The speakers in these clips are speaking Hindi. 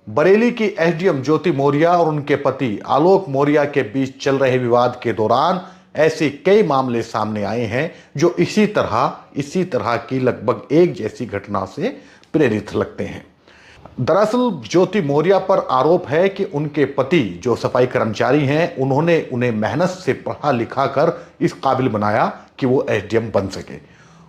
बरेली की एसडीएम ज्योति मौर्य और उनके पति आलोक मौर्य के बीच चल रहे विवाद के दौरान ऐसे कई मामले सामने आए हैं जो इसी तरह की लगभग एक जैसी घटना से प्रेरित लगते हैं। दरअसल ज्योति मौर्य पर आरोप है कि उनके पति जो सफाई कर्मचारी हैं, उन्होंने उन्हें मेहनत से पढ़ा लिखा कर इस काबिल बनाया कि वो एसडीएम बन सके,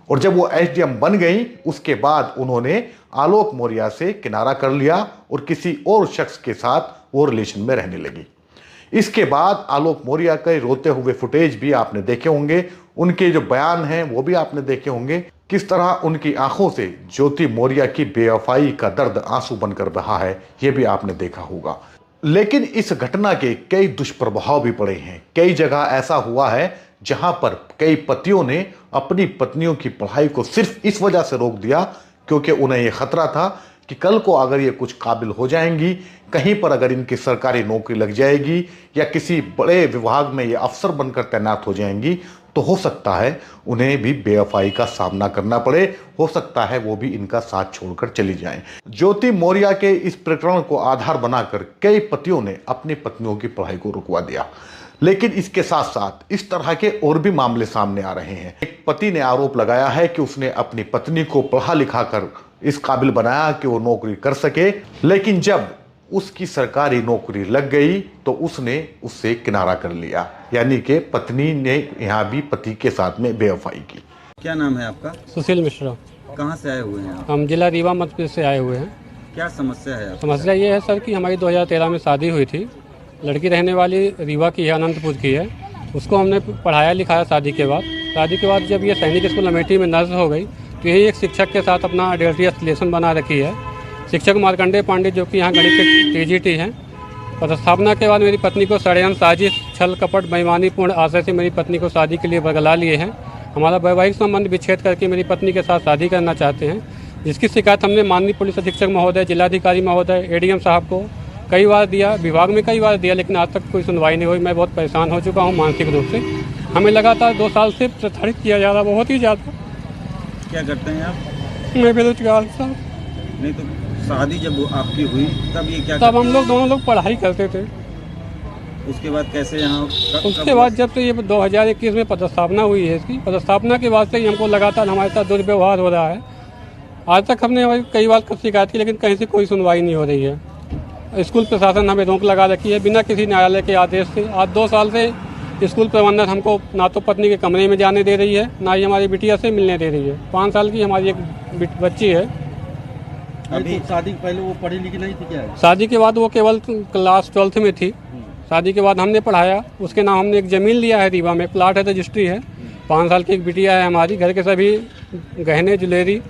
और जब वो एसडीएम बन गई उसके बाद उन्होंने आलोक मौर्य से किनारा कर लिया और किसी और शख्स के साथ वो रिलेशन में रहने लगी। इसके बाद आलोक मौर्य के रोते हुए फुटेज भी आपने देखे होंगे, उनके जो बयान हैं वो भी आपने देखे होंगे, किस तरह उनकी आंखों से ज्योति मौर्य की बेवफाई का दर्द आंसू बनकर बहा है, ये भी आपने देखा होगा। लेकिन इस घटना के कई दुष्प्रभाव भी पड़े हैं। कई जगह ऐसा हुआ है जहां पर कई पतियों ने अपनी पत्नियों की पढ़ाई को सिर्फ इस वजह से रोक दिया क्योंकि उन्हें यह खतरा था कि कल को अगर ये कुछ काबिल हो जाएंगी, कहीं पर अगर इनकी सरकारी नौकरी लग जाएगी या किसी बड़े विभाग में ये अफसर बनकर तैनात हो जाएंगी, तो हो सकता है उन्हें भी बेवफाई का सामना करना पड़े, हो सकता है वो भी इनका साथ छोड़कर चली जाएं। ज्योति मौर्य के इस प्रकरण को आधार बनाकर कई पतियों ने अपनी पत्नियों की पढ़ाई को रुकवा दिया। लेकिन इसके साथ साथ इस तरह के और भी मामले सामने आ रहे हैं। एक पति ने आरोप लगाया है कि उसने अपनी पत्नी को पढ़ा लिखा कर इस काबिल बनाया कि वो नौकरी कर सके, लेकिन जब उसकी सरकारी नौकरी लग गई तो उसने उससे किनारा कर लिया, यानी कि पत्नी ने यहाँ भी पति के साथ में बेवफाई की। क्या नाम है आपका? सुशील मिश्रा। कहाँ से आए हुए हैं आप? हम जिला रीवा मध्य प्रदेश से आए हुए हैं। क्या समस्या है आपकी? समस्या ये है सर कि हमारी 2013 में शादी हुई थी। लड़की रहने वाली रीवा की है, अनंतपुर की है। उसको हमने पढ़ाया लिखाया शादी के बाद जब ये सैनिक स्कूल अमेठी में नर्स हो गई तो यही एक शिक्षक के साथ अपना अडल्ट्री रिलेशन बना रखी है। शिक्षक मार्कंडेय पांडे जो कि यहाँ गणित के टीजीटी हैं। पदस्थापना के बाद मेरी पत्नी को षड्यंत्र, साजिश, छल कपट, बेईमानीपूर्ण आशय से मेरी पत्नी को शादी के लिए बरगला लिए हैं। हमारा वैवाहिक संबंध विच्छेद करके मेरी पत्नी के साथ शादी करना चाहते हैं, जिसकी शिकायत हमने माननीय पुलिस अधीक्षक महोदय, जिलाधिकारी महोदय, एडीएम साहब को कई बार दिया, विभाग में कई बार दिया, लेकिन आज तक कोई सुनवाई नहीं हुई। मैं बहुत परेशान हो चुका हूँ मानसिक रूप से। हमें लगातार 2 साल से प्रताड़ित किया जा रहा, बहुत ही ज़्यादा। क्या करते हैं आप? मैं बेरोजगार साहब। नहीं तो शादी जब आपकी हुई तब ये क्या तब हम लोग दोनों लोग पढ़ाई करते थे। उसके बाद कैसे यहाँ उसके बाद जब से ये 2021 में पदस्थापना हुई है, इसकी पदस्थापना के बाद से ही हमको लगातार हमारे साथ दुर्व्यवहार हो रहा है। आज तक हमने कई बार शिकायत की, लेकिन कहीं से कोई सुनवाई नहीं हो रही है। स्कूल प्रशासन हमें रोक लगा रखी है बिना किसी न्यायालय के आदेश से। आज 2 साल से स्कूल प्रबंधन हमको ना तो पत्नी के कमरे में जाने दे रही है, ना ही हमारी बिटिया से मिलने दे रही है। 5 साल की हमारी एक बच्ची है। अभी शादी पहले वो पढ़ी लिखी नहीं थी क्या है? शादी के बाद वो केवल क्लास 12th में थी। शादी के बाद हमने पढ़ाया, उसके नाम हमने एक ज़मीन लिया है, रीवा में प्लाट है, रजिस्ट्री है। 5 साल की एक बिटिया है हमारी। घर के सभी गहने ज्वेलरी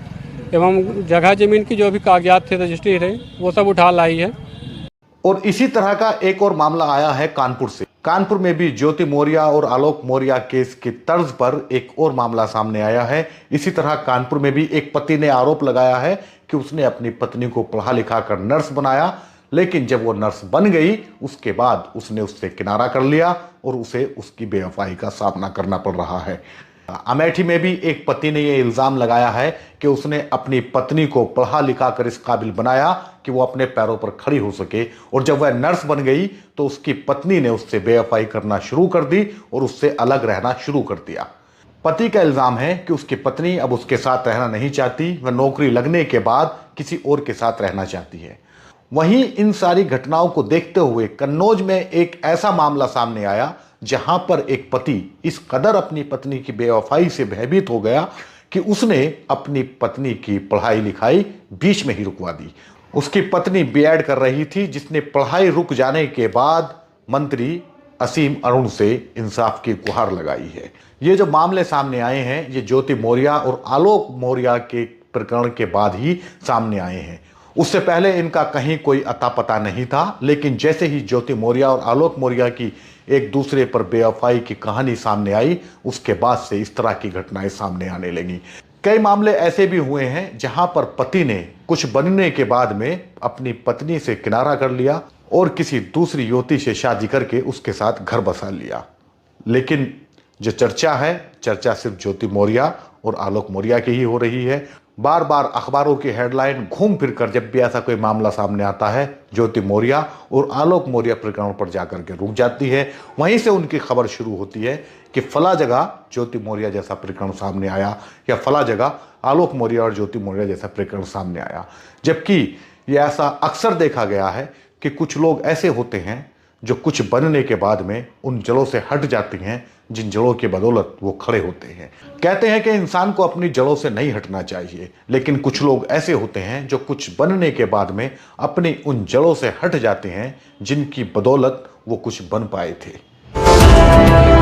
एवं जगह ज़मीन की जो भी कागजात थे, रजिस्ट्री थे, वो सब उठा लाई है। और इसी तरह का एक और मामला आया है कानपुर से। कानपुर में भी ज्योति मौर्य और आलोक मौर्य केस की तर्ज पर एक और मामला सामने आया है। इसी तरह कानपुर में भी एक पति ने आरोप लगाया है कि उसने अपनी पत्नी को पढ़ा लिखा कर नर्स बनाया, लेकिन जब वो नर्स बन गई उसके बाद उसने उससे किनारा कर लिया और उसे उसकी बेवफाई का सामना करना पड़ रहा है। अमेठी में भी एक पति ने यह इल्जाम लगाया है कि उसने अपनी पत्नी को पढ़ा लिखा कर इस काबिल बनाया कि वो अपने पैरों पर खड़ी हो सके, और जब वह नर्स बन गई तो उसकी पत्नी ने उससे बेवफाई करना शुरू कर दी और उससे अलग रहना शुरू कर दिया। पति का इल्जाम है कि उसकी पत्नी अब उसके साथ रहना नहीं चाहती, वह नौकरी लगने के बाद किसी और के साथ रहना चाहती है। वहीं इन सारी घटनाओं को देखते हुए कन्नौज में एक ऐसा मामला सामने आया जहां पर एक पति इस कदर अपनी पत्नी की बेवफाई से भयभीत हो गया कि उसने अपनी पत्नी की पढ़ाई लिखाई बीच में ही रुकवा दी। उसकी पत्नी बीएड कर रही थी, जिसने पढ़ाई रुक जाने के बाद मंत्री असीम अरुण से इंसाफ की गुहार लगाई है। ये जो मामले सामने आए हैं, ये ज्योति मौर्य और आलोक मौर्य के प्रकरण के बाद ही सामने आए हैं। उससे पहले इनका कहीं कोई अता पता नहीं था, लेकिन जैसे ही ज्योति मौर्य और आलोक मौर्य की एक दूसरे पर बेवफाई की कहानी सामने आई, उसके बाद से इस तरह की घटनाएं सामने आने लगी। कई मामले ऐसे भी हुए हैं जहां पर पति ने कुछ बनने के बाद में अपनी पत्नी से किनारा कर लिया और किसी दूसरी युवती से शादी करके उसके साथ घर बसा लिया। लेकिन जो चर्चा है, चर्चा सिर्फ ज्योति मौर्य और आलोक मौर्य की ही हो रही है। बार बार अखबारों की हेडलाइन घूम फिर कर जब भी ऐसा कोई मामला सामने आता है, ज्योति मौर्य और आलोक मौर्य प्रकरण पर जाकर के रुक जाती है। वहीं से उनकी खबर शुरू होती है कि फला जगह ज्योति मौर्य जैसा प्रकरण सामने आया या फला जगह आलोक मौर्य और ज्योति मौर्य जैसा प्रकरण सामने आया। जबकि यह ऐसा अक्सर देखा गया है कि कुछ लोग ऐसे होते हैं जो कुछ बनने के बाद में उन जड़ों से हट जाती हैं, जिन जड़ों की बदौलत वो खड़े होते हैं। कहते हैं कि इंसान को अपनी जड़ों से नहीं हटना चाहिए, लेकिन कुछ लोग ऐसे होते हैं जो कुछ बनने के बाद में अपनी उन जड़ों से हट जाते हैं, जिनकी बदौलत वो कुछ बन पाए थे।